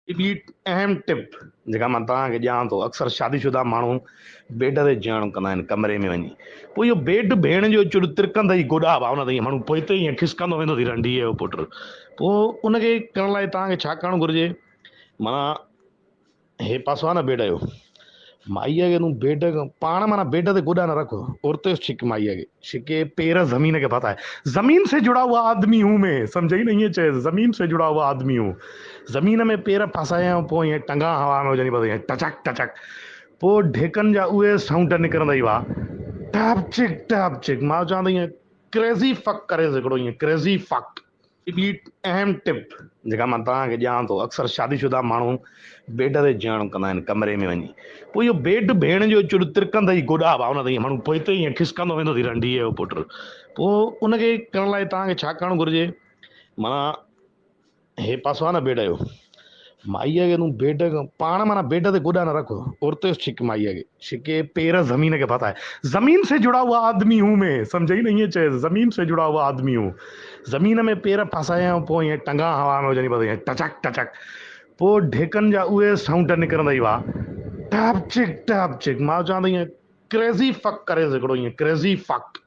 ॿी अहम टिप जेका मां तव्हांखे ॼाणां थो, अक्सर शादीशुदा माण्हू बेड ते जीअण कंदा आहिनि कमरे में वञी। पोइ इहो बेड भेण जो चुर तिरकंदई गोॾा भावना अथई, माण्हू पोइ हिते ईअं खिसकंदो वेंदो थी रंडीअ जो पुटु। पोइ उनखे करण लाइ तव्हांखे छा करणु घुरिजे, माना हे पासो आहे न बेड जो, माईअ खे तूं बेड पाण माना बेड ते गोॾा न रख, उरते छिक माईअ खे, छिके पैर ज़मीन के पता है, जमीन से जुड़ा हुआ आदमी हूं मैं, सम्झई न, ईअं चए जमीन से जुड़ा हुआ आदमी हूं। ज़मीन में पैर फसाया, पोइ ईअं टंगा हवा में हुजनि, बसि ईअं टचक टचक, पोइ ढेकनि जा उहे साउंड निकिरंदई, वाह टप चिक, मां चवां थो ईअं क्रेज़ी फक करे हिकिड़ो, ईअं क्रेज़ी फक। ॿी अहम टिप जेका मां तव्हांखे ॼाणां थो, अक्सर शादीशुदा माण्हू बेड ते जीअण कंदा आहिनि कमरे में वञी। पोइ इहो बेड भेण जो चुर तिरकंदई गोॾा भावना अथई, माण्हू पोइ हिते ईअं खिसकंदो वेंदो थी रंडीअ जो पुटु। पोइ उनखे करण लाइ तव्हांखे छा करणु घुरिजे, माना हे पासो आहे न बेड जो, माईअ खे तूं बेड पाण माना बेड ते गोॾा न रख, उरते छिक माईअ खे, छिके पैर ज़मीन के पता है, जमीन से जुड़ा हुआ आदमी हूं मैं, सम्झई न, ईअं चए जमीन से जुड़ा हुआ आदमी हूं। ज़मीन में पैर फसाया, पोइ ईअं टंगा हवा में हुजनि, बसि ईअं टचक टचक, पोइ ढेकनि जा उहे साउंड निकिरंदई, वाह टप चिक, मां चवां थो ईअं क्रेज़ी फक करे हिकिड़ो, ईअं क्रेज़ी फक।